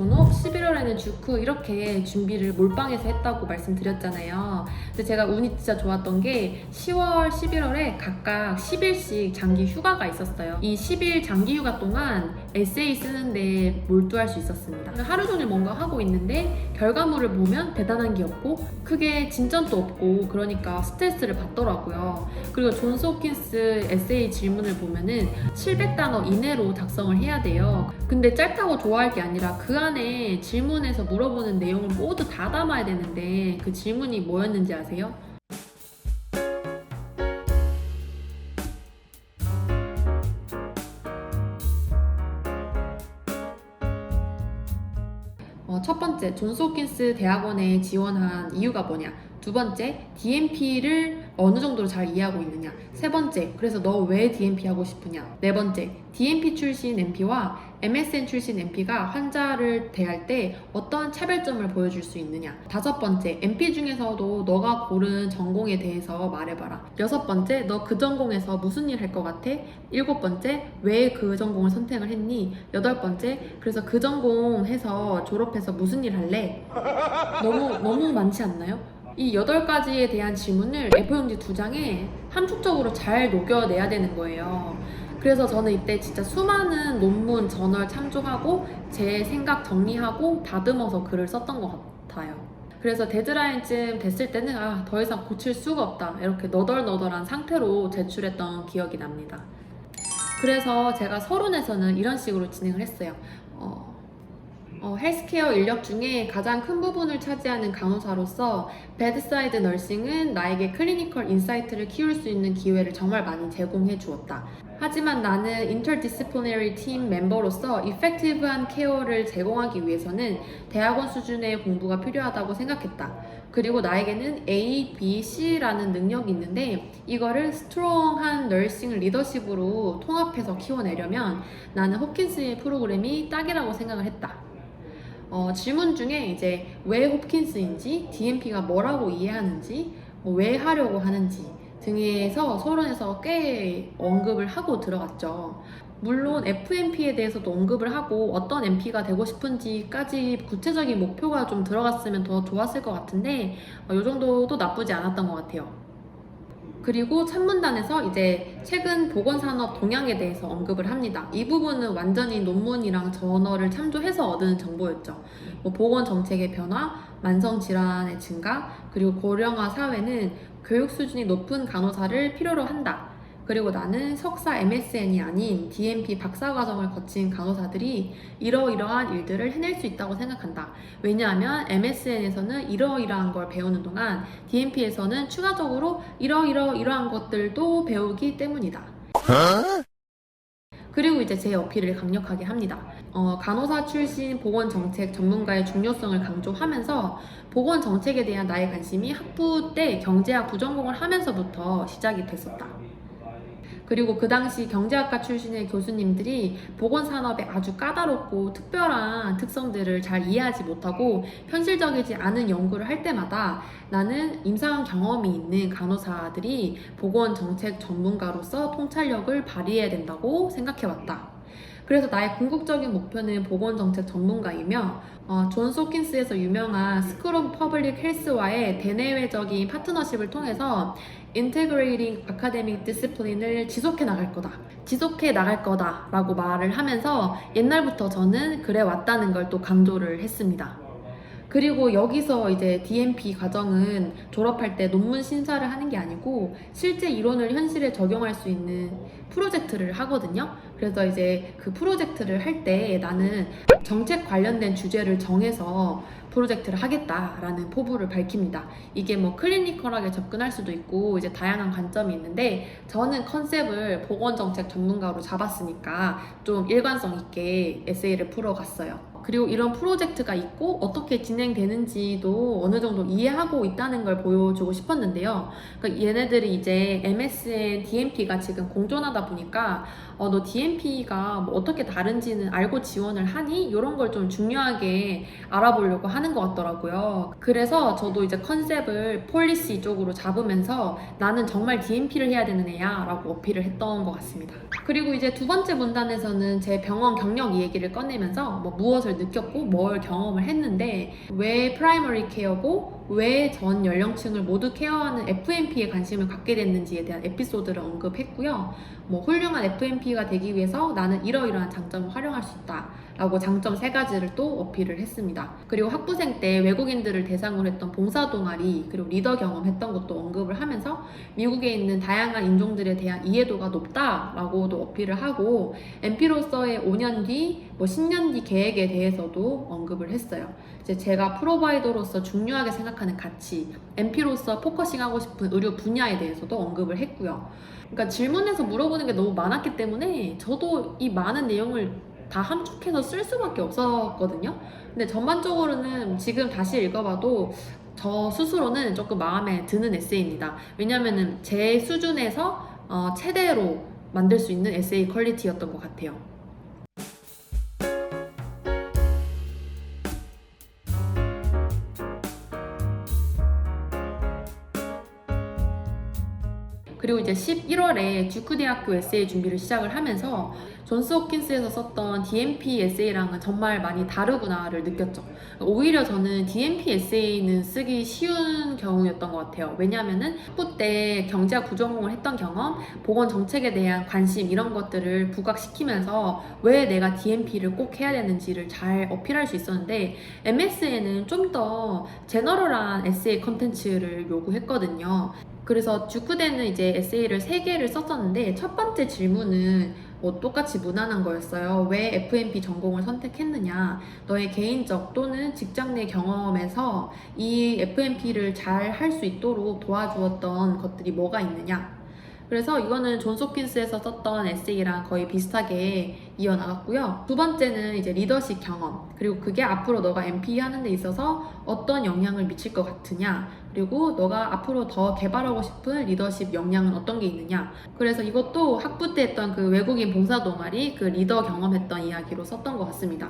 본업, 11월에는 주크 이렇게 준비를 몰빵해서 했다고 말씀드렸잖아요. 근데 제가 운이 진짜 좋았던 게 10월, 11월에 각각 10일씩 장기 휴가가 있었어요. 이 10일 장기 휴가 동안 에세이 쓰는데 몰두할 수 있었습니다. 하루 종일 뭔가 하고 있는데 결과물을 보면 대단한 게 없고 크게 진전도 없고 그러니까 스트레스를 받더라고요. 그리고 존스 홉킨스 에세이 질문을 보면은 700단어 이내로 작성을 해야 돼요. 근데 짧다고 좋아할 게 아니라 그 안에 질문에서 물어보는 내용을 모두 다 담아야 되는데 그 질문이 뭐였는지 아세요? 첫 번째, 존스 홉킨스 대학원에 지원한 이유가 뭐냐? 두 번째, DMP를 어느 정도로 잘 이해하고 있느냐? 세 번째, 그래서 너 왜 DMP 하고 싶으냐? 네 번째, DMP 출신 MP와 MSN 출신 MP가 환자를 대할 때 어떠한 차별점을 보여줄 수 있느냐? 다섯 번째, MP 중에서도 너가 고른 전공에 대해서 말해봐라. 여섯 번째, 너 그 전공에서 무슨 일 할 것 같아? 일곱 번째, 왜 그 전공을 선택을 했니? 여덟 번째, 그래서 그 전공 해서 졸업해서 무슨 일 할래? 너무 많지 않나요? 이 8가지에 대한 질문을 A4용지 2장에 함축적으로 잘 녹여내야 되는 거예요. 그래서 저는 이때 진짜 수많은 논문, 저널 참조하고 제 생각 정리하고 다듬어서 글을 썼던 것 같아요. 그래서 데드라인쯤 됐을 때는 더 이상 고칠 수가 없다 이렇게 너덜너덜한 상태로 제출했던 기억이 납니다. 그래서 제가 서론에서는 이런 식으로 진행을 했어요. 헬스케어 인력 중에 가장 큰 부분을 차지하는 간호사로서 베드사이드 너싱은 나에게 클리니컬 인사이트를 키울 수 있는 기회를 정말 많이 제공해 주었다. 하지만 나는 인터디스플리너리 팀 멤버로서 이펙티브한 케어를 제공하기 위해서는 대학원 수준의 공부가 필요하다고 생각했다. 그리고 나에게는 A, B, C라는 능력이 있는데 이거를 스트롱한 너싱 리더십으로 통합해서 키워내려면 나는 홉킨스의 프로그램이 딱이라고 생각을 했다. 질문 중에 이제 왜 홉킨스인지, DMP가 뭐라고 이해하는지, 왜 하려고 하는지 등에서 서론에서 꽤 언급을 하고 들어갔죠. 물론 FMP에 대해서도 언급을 하고 어떤 MP가 되고 싶은지까지 구체적인 목표가 좀 들어갔으면 더 좋았을 것 같은데 이 정도도 나쁘지 않았던 것 같아요. 그리고 찬문단에서 이제 최근 보건산업 동향에 대해서 언급을 합니다. 이 부분은 완전히 논문이랑 저널을 참조해서 얻은 정보였죠. 보건정책의 변화, 만성질환의 증가, 그리고 고령화 사회는 교육 수준이 높은 간호사를 필요로 한다. 그리고 나는 석사 MSN이 아닌 DMP 박사과정을 거친 간호사들이 이러이러한 일들을 해낼 수 있다고 생각한다. 왜냐하면 MSN에서는 이러이러한 걸 배우는 동안 DMP에서는 추가적으로 이러이러한 것들도 배우기 때문이다. 그리고 이제 제 어필을 강력하게 합니다. 간호사 출신 보건정책 전문가의 중요성을 강조하면서 보건정책에 대한 나의 관심이 학부 때 경제학 부전공을 하면서부터 시작이 됐었다. 그리고 그 당시 경제학과 출신의 교수님들이 보건산업의 아주 까다롭고 특별한 특성들을 잘 이해하지 못하고 현실적이지 않은 연구를 할 때마다 나는 임상 경험이 있는 간호사들이 보건정책 전문가로서 통찰력을 발휘해야 된다고 생각해왔다. 그래서 나의 궁극적인 목표는 보건정책 전문가이며 존스 홉킨스에서 유명한 스쿨 오브 퍼블릭 헬스와의 대내외적인 파트너십을 통해서 인테그레이팅 아카데믹 디스플린을 지속해 나갈 거다 라고 말을 하면서 옛날부터 저는 그래 왔다는 걸 또 강조를 했습니다. 그리고 여기서 이제 DMP 과정은 졸업할 때 논문 심사를 하는 게 아니고 실제 이론을 현실에 적용할 수 있는 프로젝트를 하거든요. 그래서 이제 그 프로젝트를 할 때 나는 정책 관련된 주제를 정해서 프로젝트를 하겠다라는 포부를 밝힙니다. 이게 뭐 클리니컬하게 접근할 수도 있고 이제 다양한 관점이 있는데 저는 컨셉을 보건정책 전문가로 잡았으니까 좀 일관성 있게 에세이를 풀어갔어요. 그리고 이런 프로젝트가 있고 어떻게 진행되는지도 어느 정도 이해하고 있다는 걸 보여주고 싶었는데요. 그러니까 얘네들이 이제 MSN, DMP가 지금 공존하다 보니까 너 DMP가 뭐 어떻게 다른지는 알고 지원을 하니? 이런 걸 좀 중요하게 알아보려고 하는 것 같더라고요. 그래서 저도 이제 컨셉을 폴리시 쪽으로 잡으면서 나는 정말 DMP를 해야 되는 애야 라고 어필을 했던 것 같습니다. 그리고 이제 두 번째 문단에서는 제 병원 경력 얘기를 꺼내면서 뭐 무엇을 것을 느꼈고 뭘 경험을 했는데 왜 프라이머리 케어고 왜 전 연령층을 모두 케어하는 FNP에 관심을 갖게 됐는지에 대한 에피소드를 언급했고요. 뭐 훌륭한 FNP가 되기 위해서 나는 이러이러한 장점을 활용할 수 있다 라고 장점 3가지를 또 어필을 했습니다. 그리고 학부생 때 외국인들을 대상으로 했던 봉사동아리 그리고 리더 경험했던 것도 언급을 하면서 미국에 있는 다양한 인종들에 대한 이해도가 높다라고도 어필을 하고 MP로서의 5년 뒤, 뭐 10년 뒤 계획에 대해서도 언급을 했어요. 이제 제가 프로바이더로서 중요하게 생각하는 가치, MP로서 포커싱하고 싶은 의료 분야에 대해서도 언급을 했고요. 그러니까 질문에서 물어보는 게 너무 많았기 때문에 저도 이 많은 내용을 다 함축해서 쓸 수밖에 없었거든요. 근데 전반적으로는 지금 다시 읽어봐도 저 스스로는 조금 마음에 드는 에세이입니다. 왜냐면은 제 수준에서 최대로 만들 수 있는 에세이 퀄리티였던 것 같아요. 그리고 이제 11월에 듀크 대학교 에세이 준비를 시작을 하면서 존스 홉킨스에서 썼던 DMP 에세이랑은 정말 많이 다르구나를 느꼈죠. 오히려 저는 DMP 에세이는 쓰기 쉬운 경우였던 것 같아요. 왜냐하면은 학부 때 경제학 부전공을 했던 경험, 보건 정책에 대한 관심 이런 것들을 부각시키면서 왜 내가 DMP를 꼭 해야 되는지를 잘 어필할 수 있었는데 MS에는 좀 더 제너럴한 에세이 컨텐츠를 요구했거든요. 그래서 듀크대는 이제 에세이를 3개를 썼었는데 첫 번째 질문은 똑같이 무난한 거였어요. 왜 FNP 전공을 선택했느냐? 너의 개인적 또는 직장 내 경험에서 이 FNP를 잘 할 수 있도록 도와주었던 것들이 뭐가 있느냐? 그래서 이거는 존스 홉킨스에서 썼던 에세이랑 거의 비슷하게 이어나갔고요. 두 번째는 이제 리더십 경험, 그리고 그게 앞으로 너가 MP 하는 데 있어서 어떤 영향을 미칠 것 같으냐, 그리고 너가 앞으로 더 개발하고 싶은 리더십 역량은 어떤 게 있느냐. 그래서 이것도 학부 때 했던 그 외국인 봉사 동아리 그 리더 경험했던 이야기로 썼던 것 같습니다.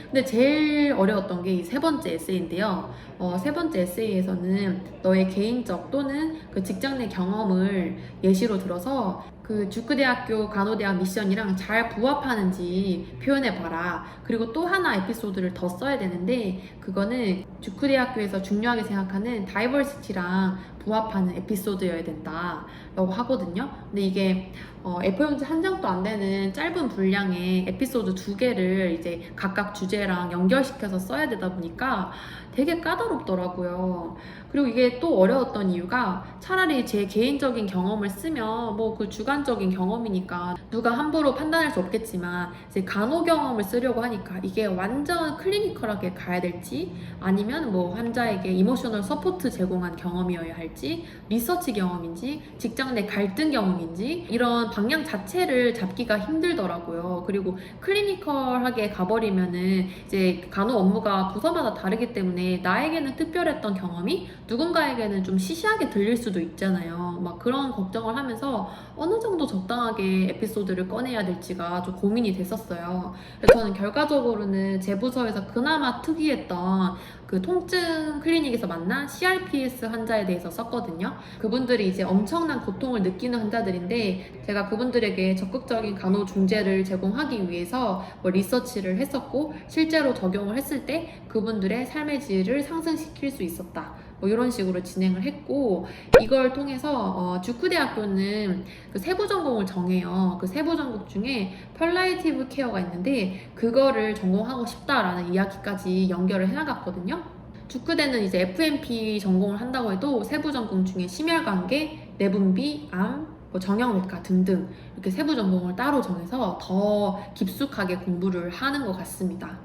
근데 제일 어려웠던 게 이 3번째 에세이인데요. 3번째 에세이에서는 너의 개인적 또는 그 직장 내 경험을 예시로 들어서 그 듀크 대학교 간호대학 미션이랑 잘 부합하는지 표현해봐라. 그리고 또 하나 에피소드를 더 써야 되는데 그거는 듀크 대학교에서 중요하게 생각하는 다이버시티랑 부합하는 에피소드여야 된다 라고 하거든요. 근데 이게 A4용지 한 장도 안 되는 짧은 분량의 에피소드 2개를 이제 각각 주제랑 연결시켜서 써야 되다 보니까 되게 까다롭더라고요. 그리고 이게 또 어려웠던 이유가 차라리 제 개인적인 경험을 쓰면 뭐 그 주관적인 경험이니까 누가 함부로 판단할 수 없겠지만 이제 간호 경험을 쓰려고 하니까 이게 완전 클리니컬하게 가야 될지 아니면 뭐 환자에게 이모셔널 서포트 제공한 경험이어야 할지 리서치 경험인지 직장 내 갈등 경험인지 이런 방향 자체를 잡기가 힘들더라고요. 그리고 클리니컬하게 가버리면은 이제 간호 업무가 부서마다 다르기 때문에 나에게는 특별했던 경험이 누군가에게는 좀 시시하게 들릴 수도 있잖아요. 막 그런 걱정을 하면서 어느 정도 적당하게 에피소드를 꺼내야 될지가 좀 고민이 됐었어요. 그래서 저는 결과적으로는 제 부서에서 그나마 특이했던 그 통증 클리닉에서 만난 CRPS 환자에 대해서 썼거든요. 그분들이 이제 엄청난 고통을 느끼는 환자들인데 제가 그분들에게 적극적인 간호 중재를 제공하기 위해서 뭐 리서치를 했었고 실제로 적용을 했을 때 그분들의 삶의 질을 상승시킬 수 있었다. 뭐 이런 식으로 진행을 했고 이걸 통해서 듀크 대학교는 그 세부 전공을 정해요. 그 세부 전공 중에 펄라이티브 케어가 있는데 그거를 전공하고 싶다라는 이야기까지 연결을 해나갔거든요. 듀크대는 이제 FNP 전공을 한다고 해도 세부 전공 중에 심혈관계, 내분비, 암, 뭐 정형외과 등등 이렇게 세부 전공을 따로 정해서 더 깊숙하게 공부를 하는 것 같습니다.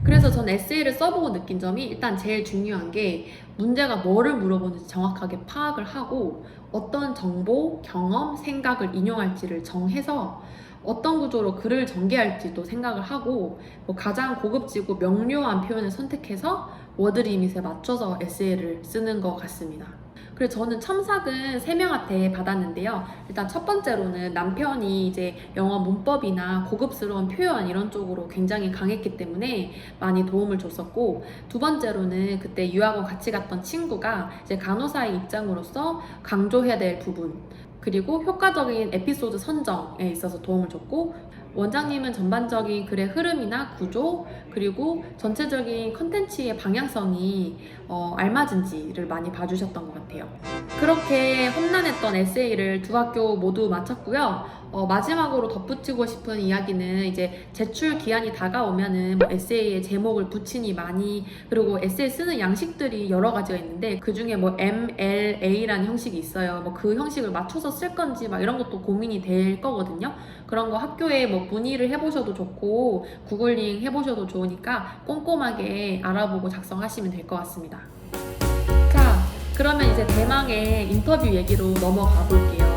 그래서 전 에세이를 써보고 느낀 점이 일단 제일 중요한 게 문제가 뭐를 물어보는지 정확하게 파악을 하고 어떤 정보, 경험, 생각을 인용할지를 정해서 어떤 구조로 글을 전개할지도 생각을 하고 뭐 가장 고급지고 명료한 표현을 선택해서 워드 리밋에 맞춰서 에세이를 쓰는 것 같습니다. 그래서 저는 첨삭은 3명한테 받았는데요. 일단 첫 번째로는 남편이 이제 영어 문법이나 고급스러운 표현 이런 쪽으로 굉장히 강했기 때문에 많이 도움을 줬었고, 두 번째로는 그때 유학원 같이 갔던 친구가 이제 간호사의 입장으로서 강조해야 될 부분, 그리고 효과적인 에피소드 선정에 있어서 도움을 줬고, 원장님은 전반적인 글의 흐름이나 구조, 그리고 전체적인 컨텐츠의 방향성이 알맞은지를 많이 봐주셨던 것 같아요. 그렇게 험난했던 에세이를 두 학교 모두 마쳤고요. 마지막으로 덧붙이고 싶은 이야기는 이제 제출 기한이 다가오면은 뭐 에세이의 제목을 붙이니 많이, 그리고 에세이 쓰는 양식들이 여러 가지가 있는데 그 중에 뭐 MLA라는 형식이 있어요. 뭐 그 형식을 맞춰서 쓸 건지 막 이런 것도 고민이 될 거거든요. 그런 거 학교에 뭐 문의를 해보셔도 좋고 구글링 해보셔도 좋으니까 꼼꼼하게 알아보고 작성하시면 될 것 같습니다. 자, 그러면 이제 대망의 인터뷰 얘기로 넘어가 볼게요.